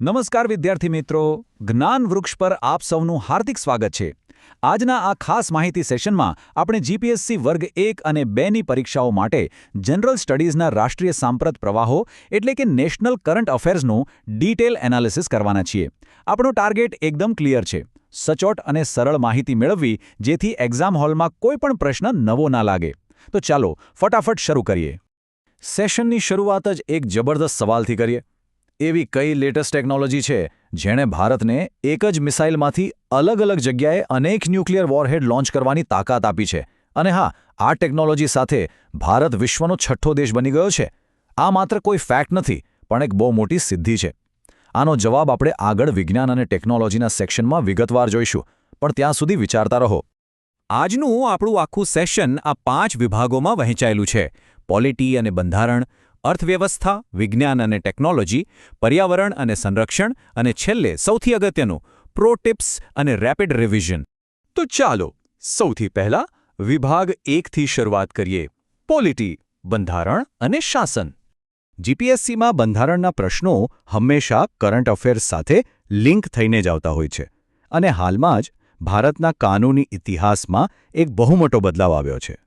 નમસ્કાર વિદ્યાર્થી મિત્રો, જ્ઞાન વૃક્ષ પર આપ સૌનું હાર્દિક સ્વાગત છે. આજના આ ખાસ માહિતી સેશનમાં આપણે જીપીએસસી વર્ગ 1 અને 2ની પરીક્ષાઓ માટે જનરલ સ્ટડીઝના રાષ્ટ્રીય સાંપ્રત પ્રવાહો એટલે કે નેશનલ કરંટ અફેર્સનું ડિટેલ એનાલિસિસ કરવાના છીએ. આપણો ટાર્ગેટ એકદમ ક્લિયર છે: સચોટ અને સરળ માહિતી મેળવવી, જેથી એક્ઝામ હોલમાં કોઈ પણ પ્રશ્ન નવો ના લાગે. તો ચાલો ફટાફટ શરૂ કરીએ. સેશનની શરૂઆત જ એક જબરદસ્ત સવાલથી કરીએ. એવી કઈ લેટેસ્ટ ટેકનોલોજી છે જેણે ભારતને એક જ મિસાઇલમાંથી અલગ અલગ જગ્યાએ અનેક ન્યુક્લિયર વોરહેડ લોન્ચ કરવાની તાકાત આપી છે? અને હા, આ ટેકનોલોજી સાથે ભારત વિશ્વનો 6થો દેશ બની ગયો છે. આ માત્ર કોઈ ફેક્ટ નથી, પણ એક બહુ મોટી સિદ્ધિ છે. આનો જવાબ આપણે આગળ વિજ્ઞાન અને ટેકનોલોજીના સેક્શનમાં વિગતવાર જોઈશું, પણ ત્યાં સુધી વિચારતા રહો. આજનું આપણું આખું સેશન આ 5 વિભાગોમાં વહેંચાયેલું છે: પોલિટી અને બંધારણ, અર્થવ્યવસ્થા, વિજ્ઞાન અને ટેકનોલોજી, પર્યાવરણ અને સંરક્ષણ, અને છેલ્લે સૌથી અગત્યનું પ્રો ટિપ્સ અને રેપિડ રિવિઝન. તો ચાલો સૌથી પહેલા વિભાગ 1થી શરૂઆત કરીએ: પોલિટી, બંધારણ અને શાસન. જીપીએસસીમાં બંધારણના પ્રશ્નો હંમેશા કરંટ અફેર્સ સાથે લિંક થઈને જ આવતા હોય છે, અને હાલમાં જ ભારતના કાનૂની ઇતિહાસમાં એક બહુ મોટો બદલાવ આવ્યો છે.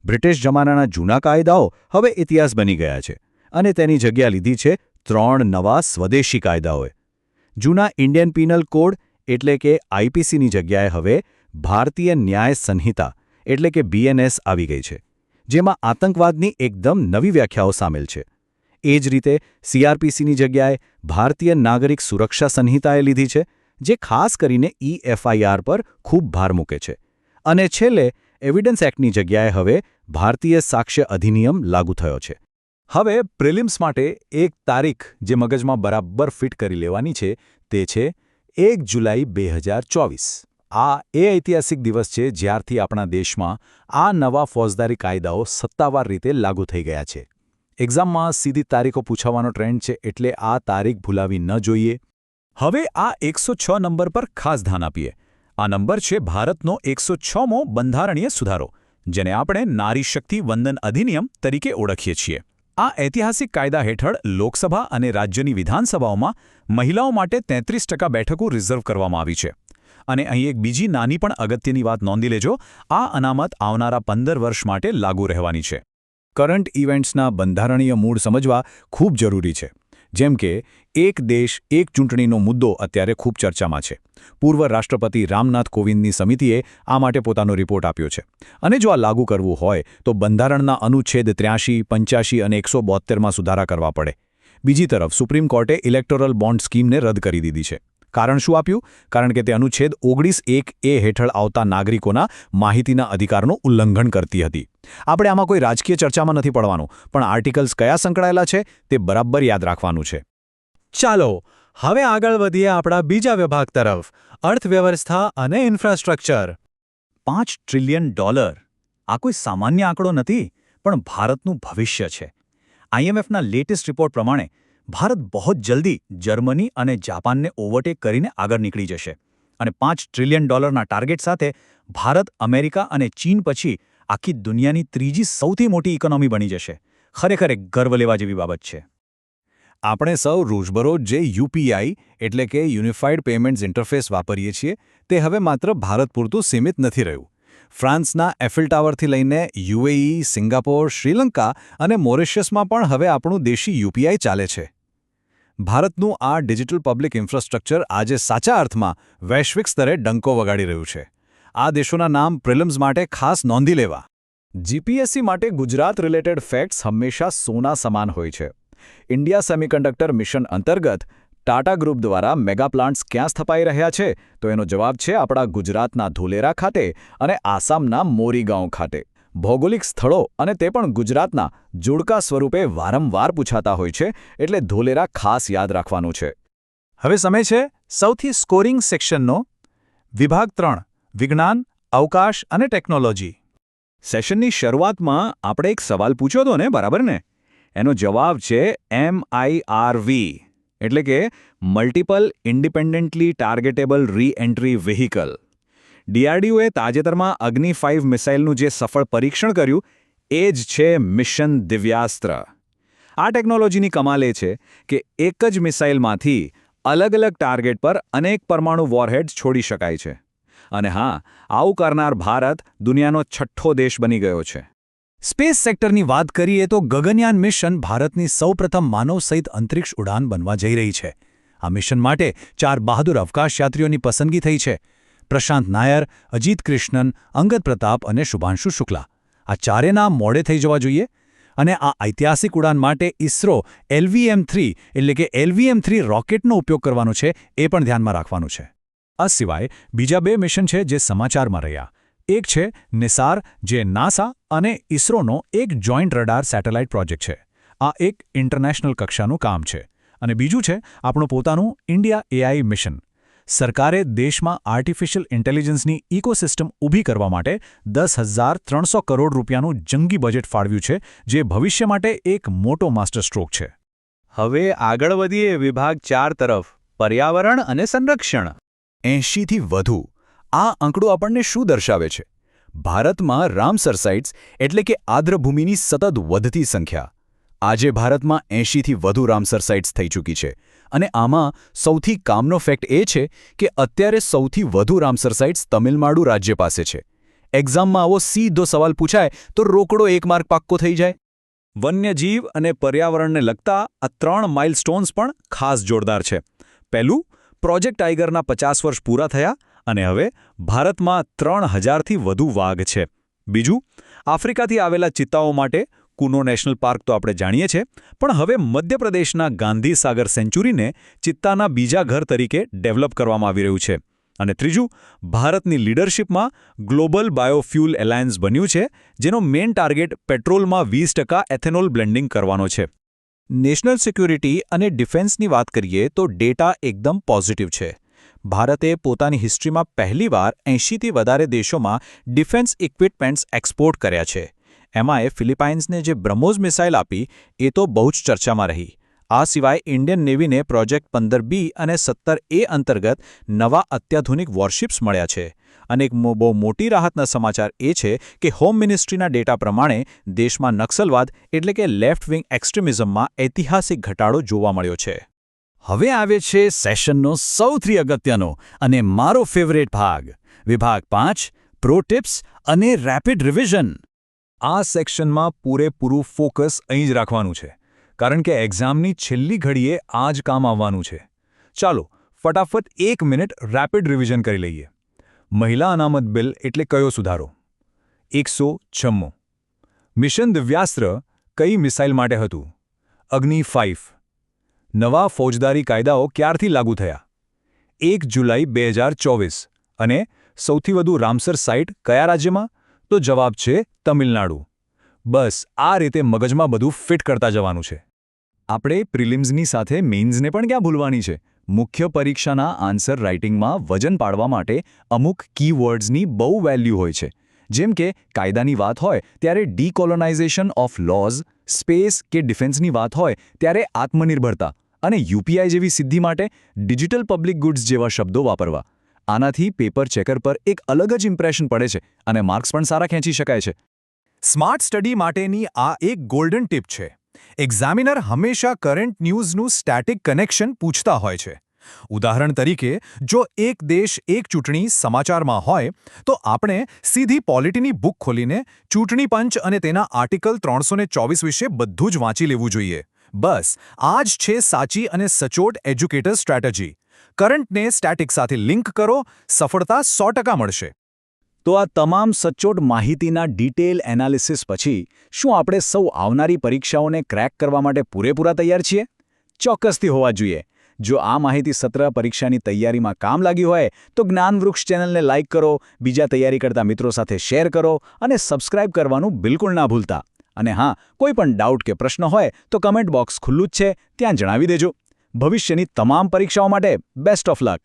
બ્રિટિશ જમાનાના જૂના કાયદાઓ હવે ઇતિહાસ બની ગયા છે, અને તેની જગ્યા લીધી છે 3 નવા સ્વદેશી કાયદાઓએ. જૂના ઇન્ડિયન પિનલ કોડ એટલે કે આઈપીસીની જગ્યાએ હવે ભારતીય ન્યાય સંહિતા એટલે કે બીએનએસ આવી ગઈ છે, જેમાં આતંકવાદની એકદમ નવી વ્યાખ્યાઓ સામેલ છે. એ જ રીતે સીઆરપીસીની જગ્યાએ ભારતીય નાગરિક સુરક્ષા સંહિતાએ લીધી છે, જે ખાસ કરીને એફઆઈઆર પર ખૂબ ભાર મૂકે છે. અને છેલ્લે એવિડન્સ એક્ટની જગ્યાએ હવે ભારતીય સાક્ષ્ય અધિનિયમ લાગુ થયો છે. હવે પ્રિલિમ્સ માટે એક તારીખ જે મગજમાં બરાબર ફિટ કરી લેવાની છે તે છે 1 જુલાઈ 2024. આ એ ઐતિહાસિક દિવસ છે જ્યારથી આપણા દેશમાં આ નવા ફોજદારી કાયદાઓ સત્તાવાર રીતે લાગુ થઈ ગયા છે. એક્ઝામમાં સીધી તારીખો પૂછવાનો ટ્રેન્ડ છે, એટલે આ તારીખ ભૂલાવી ન જોઈએ. હવે આ 106 નંબર પર ખાસ ધ્યાન આપીએ. આ નંબર છે ભારતનો 106મો બંધારણીય સુધારો, જેને આપણે નારી શક્તિ વંદન અધિનિયમ તરીકે ઓળખીએ છીએ. આ ઐતિહાસિક કાયદા હેઠળ લોકસભા અને રાજ્યની વિધાનસભાઓમાં મહિલાઓ માટે 33% બેઠકો રિઝર્વ કરવામાં આવી છે. અને અહીં એક બીજી નાની પણ અગત્યની વાત નોંધી લેજો: આ અનામત આવનારા 15 વર્ષ માટે લાગુ રહેવાની છે. કરંટ ઇવેન્ટ્સના બંધારણીય મૂળ સમજવા ખૂબ જરૂરી છે. જેમ કે એક દેશ એક ચૂંટણીનો મુદ્દો અત્યારે ખૂબ ચર્ચામાં છે. પૂર્વ રાષ્ટ્રપતિ રામનાથ કોવિંદની સમિતિએ આ માટે પોતાનો રિપોર્ટ આપ્યો છે. અને જો આ લાગુ કરવું હોય તો બંધારણના અનુચ્છેદ 83, 85 અને 172માં સુધારા કરવા પડે. બીજી તરફ સુપ્રીમ કોર્ટે ઇલેક્ટોરલ બોન્ડ સ્કીમને રદ કરી દીધી છે. કારણ શું આપ્યું? કારણ કે તે અનુચ્છેદ 19(1)A હેઠળ આવતા નાગરિકોના માહિતીના અધિકારનું ઉલ્લંઘન કરતી હતી. આપણે આમાં કોઈ રાજકીય ચર્ચામાં નથી પડવાનું, પણ આર્ટિકલ્સ કયા સંકળાયેલા છે તે બરાબર યાદ રાખવાનું છે. ચાલો હવે આગળ વધીએ આપણા બીજા વિભાગ તરફ: અર્થવ્યવસ્થા અને ઇન્ફ્રાસ્ટ્રક્ચર. $5 ટ્રિલિયન. આ કોઈ સામાન્ય આંકડો નથી, પણ ભારતનું ભવિષ્ય છે. આઈએમએફના લેટેસ્ટ રિપોર્ટ પ્રમાણે ભારત બહુ જલ્દી જર્મની અને જાપાનને ઓવરટેક કરીને આગળ નીકળી જશે. અને $5 ટ્રિલિયન ટાર્ગેટ સાથે ભારત અમેરિકા અને ચીન પછી આખી દુનિયાની ત્રીજી સૌથી મોટી ઇકોનોમી બની જશે. ખરેખર એક ગર્વ લેવા જેવી બાબત છે. આપણે સૌ રોજબરોજ જે યુપીઆઈ એટલે કે યુનિફાઈડ પેમેન્ટ્સ ઇન્ટરફેસ વાપરીએ છીએ, તે હવે માત્ર ભારત પૂરતું સીમિત નથી રહ્યું. ફ્રાન્સના એફિલ ટાવરથી લઈને યુએઈ, સિંગાપોર, શ્રીલંકા અને મોરિશિયસમાં પણ હવે આપણું દેશી યુપીઆઈ ચાલે છે. ભારતનું આ ડિજિટલ પબ્લિક ઇન્ફ્રાસ્ટ્રક્ચર આજે સાચા અર્થમાં વૈશ્વિક સ્તરે ડંકો વગાડી રહ્યું છે. આ દેશોના નામ પ્રિલિમ્સ માટે ખાસ નોંધી લેવા. જીપીએસસી માટે ગુજરાત રિલેટેડ ફેક્ટ્સ હંમેશા સોના સમાન હોય છે. ઇન્ડિયા સેમિકન્ડક્ટર મિશન અંતર્ગત ટાટા ગ્રુપ દ્વારા મેગા પ્લાન્ટ્સ ક્યાં સ્થપાઈ રહ્યા છે? તો એનો જવાબ છે આપણા ગુજરાતના ધોલેરા ખાતે અને આસામના મોરીગાંવ ખાતે. ભૌગોલિક સ્થળો અને તે પણ ગુજરાતના જોડકા સ્વરૂપે વારંવાર પૂછાતા હોય છે, એટલે ધોલેરા ખાસ યાદ રાખવાનું છે. હવે સમય છે સૌથી સ્કોરિંગ સેક્શનનો: વિભાગ 3: વિજ્ઞાન, અવકાશ અને ટેકનોલોજી. સેશનની શરૂઆતમાં આપણે એક સવાલ પૂછ્યો હતો ને, બરાબર ને? એનો જવાબ છે MIRV એટલે કે મલ્ટિપલ ઇન્ડિપેન્ડન્ટલી ટાર્ગેટેબલ રી-એન્ટ્રી વ્હીકલ. ડીઆરડીઓએ તાજેતરમાં અગ્નિ 5 મિસાઇલનું જે સફળ પરીક્ષણ કર્યું એ જ છે મિશન દિવ્યાસ્ત્ર. આ ટેકનોલોજીની કમાલ એ છે કે એક જ મિસાઇલમાંથી અલગ અલગ ટાર્ગેટ પર અનેક પરમાણુ વોરહેડ્સ છોડી શકાય છે. અને હા, આવું કરનાર ભારત દુનિયાનો 6થો દેશ બની ગયો છે. સ્પેસ સેક્ટરની વાત કરીએ તો ગગનયાન મિશન ભારતની સૌપ્રથમ માનવસહિત અંતરિક્ષ ઉડાન બનવા જઈ રહી છે. આ મિશન માટે 4 બહાદુર અવકાશયાત્રીઓની પસંદગી થઈ છે. પ્રશાંત નાયર, અજીત કૃષ્ણન, અંગદ પ્રતાપ અને શુભાંશુ શુક્લા. આ ચારે નામ મોડે થઈ જવા જોઈએ. અને આ ઐતિહાસિક ઉડાન માટે ઇસરો LVM-3 એટલે કે LVM-3 રોકેટનો ઉપયોગ કરવાનો છે એ પણ ધ્યાનમાં રાખવાનું છે. આ સિવાય બીજા 2 મિશન છે જે સમાચારમાં રહ્યા. એક છે નિસાર, જે નાસા અને ઇસરોનો એક જોઈન્ટ રડાર સેટેલાઇટ પ્રોજેક્ટ છે. આ એક ઇન્ટરનેશનલ કક્ષાનું કામ છે. અને બીજું છે આપણું પોતાનું ઇન્ડિયા AI મિશન. સરકારે દેશમાં આર્ટિફિશિયલ ઇન્ટેલિજન્સની ઇકોસિસ્ટમ ઊભી કરવા માટે 10,300 કરોડ રૂપિયાનું જંગી બજેટ ફાળવ્યું છે, જે ભવિષ્ય માટે એક મોટો માસ્ટર સ્ટ્રોક છે. હવે આગળ વધીએ વિભાગ 4 તરફ, પર્યાવરણ અને સંરક્ષણ. 80થી વધુ. આ આંકડો આપણને શું દર્શાવે છે? ભારતમાં રામસર સાઇટ્સ એટલે કે આર્દ્રભૂમિની સતત વધતી સંખ્યા. આજે ભારતમાં 80થી વધુ રામસર સાઇટ્સ થઈ ચૂકી છે. અને આમાં સૌથી કામનો ફેક્ટ એ છે કે અત્યારે સૌથી વધુ રામસર સાઇટ્સ તમિલનાડુ રાજ્ય પાસે છે. એક્ઝામમાં આવો સીધો સવાલ પૂછાય તો રોકડો 1 માર્ક પાક્કો થઈ જાય. વન્યજીવ અને પર્યાવરણને લગતા આ 3 માઇલસ્ટોન્સ પણ ખાસ જોરદાર છે. પહેલું, પ્રોજેક્ટ ટાઇગરના 50 વર્ષ પૂરા થયા અને હવે ભારતમાં 3000થી વધુ વાઘ છે. બીજું, આફ્રિકાથી આવેલા ચિત્તાઓ માટે કુનો નેશનલ પાર્ક તો આપણે જાણીએ છીએ, પણ હવે મધ્યપ્રદેશના ગાંધી સાગર સેન્ચુરીને ચિત્તાના બીજા ઘર તરીકે ડેવલપ કરવામાં આવી રહ્યું છે. અને ત્રીજું, ભારતની લીડરશિપમાં ગ્લોબલ બાયોફ્યુલ એલાયન્સ બન્યું છે, જેનો મેઇન ટાર્ગેટ પેટ્રોલમાં 20% એથેનોલ બ્લેન્ડિંગ કરવાનો છે. નેશનલ સિક્યુરિટી અને ડિફેન્સની વાત કરીએ તો ડેટા એકદમ પોઝિટિવ છે. ભારતે પોતાની હિસ્ટ્રીમાં પહેલીવાર 80થી વધારે દેશોમાં ડિફેન્સ ઇક્વિપમેન્ટ્સ એક્સપોર્ટ કર્યા છે. એમાંય ફિલિપાઇન્સને જે બ્રહ્મોસ મિસાઇલ આપી એ તો બહુ જ ચર્ચામાં રહી. આ સિવાય ઇન્ડિયન નેવીને પ્રોજેક્ટ 15B અને 17A અંતર્ગત નવા અત્યાધુનિક વોરશિપ્સ મળ્યા છે. અને એક બહુ મોટી રાહતના સમાચાર એ છે કે હોમ મિનિસ્ટ્રીના ડેટા પ્રમાણે દેશમાં નક્સલવાદ એટલે કે લેફ્ટ વિંગ એક્સ્ટ્રીમિઝમમાં ઐતિહાસિક ઘટાડો જોવા મળ્યો છે. હવે આવે છે સેશનનો સૌથી અગત્યનો અને મારો ફેવરેટ ભાગ, વિભાગ 5, પ્રો ટિપ્સ અને રેપિડ રિવિઝન. આ સેક્શનમાં પૂરેપૂરું ફોકસ અહીં જ રાખવાનું છે, કારણ કે એક્ઝામની છેલ્લી ઘડીએ આ જ કામ આવવાનું છે. ચાલો ફટાફટ 1 મિનિટ રેપિડ રિવિઝન કરી લઈએ. મહિલા અનામત બિલ એટલે કયો સુધારો? 106. મિશન દિવ્યાસ્ત્ર કઈ મિસાઇલ માટે હતું? અગ્નિ 5. નવા ફોજદારી કાયદાઓ ક્યારથી લાગુ થયા? 1 જુલાઈ 2024. અને સૌથી વધુ રામસર સાઇટ કયા રાજ્યમાં? તો જવાબ છે તમિલનાડુ. બસ આ રીતે મગજમાં બધું ફિટ કરતા જવાનું છે. આપણે પ્રિલિમ્સની સાથે મેઇન્સને પણ ક્યાં ભૂલવાની છે. મુખ્ય પરીક્ષાના આન્સર રાઇટિંગમાં વજન પાડવા માટે અમુક કીવર્ડ્સની બહુ વેલ્યુ હોય છે. જેમ કે કાયદાની વાત હોય ત્યારે ડીકોલોનાઇઝેશન ઓફ લોઝ, સ્પેસ કે ડિફેન્સની વાત હોય ત્યારે આત્મનિર્ભરતા, અને UPI જેવી સિદ્ધિ માટે ડિજિટલ પબ્લિક ગુડ્સ જેવા શબ્દો વાપરવા. આનાથી પેપર ચેકર પર એક અલગ જ ઇમ્પ્રેશન પડે છે અને માર્ક્સ પણ સારા ખેંચી શકાય છે. સ્માર્ટ સ્ટડી માટેની આ એક ગોલ્ડન ટીપ છે. એક્ઝામિનર હંમેશા કરંટ ન્યૂઝનું સ્ટેટિક કનેક્શન પૂછતા હોય છે. ઉદાહરણ તરીકે, જો એક દેશ એક ચૂંટણી સમાચારમાં હોય તો આપણે સીધી પોલિટીની બુક ખોલીને ચૂંટણી પંચ અને તેના આર્ટિકલ 324 વિશે બધું જ વાંચી લેવું જોઈએ. બસ આ જ છે સાચી અને સચોટ એજ્યુકેટર સ્ટ્રેટેજી. કરંટને સ્ટેટિક સાથે લિંક કરો, સફળતા 100% મળશે. તો આ તમામ સચોટ માહિતીના ડિટેલ એનાલિસિસ પછી શું આપણે સૌ આવનારી પરીક્ષાઓને ક્રેક કરવા માટે પૂરેપૂરા તૈયાર છીએ? ચોક્કસથી હોવા જોઈએ. જો આ માહિતી સત્ર પરીક્ષાની તૈયારીમાં કામ લાગી હોય તો જ્ઞાનવૃક્ષ ચેનલને લાઇક કરો, બીજા તૈયારી કરતા મિત્રો સાથે શેર કરો અને સબસ્ક્રાઇબ કરવાનું બિલકુલ ના ભૂલતા. અને હા, કોઈ પણ ડાઉટ કે પ્રશ્ન હોય તો કમેન્ટ બોક્સ ખુલ્લું જ છે, ત્યાં જણાવી દેજો. ભવિષ્યની તમામ પરીક્ષાઓ માટે બેસ્ટ ઓફ લક.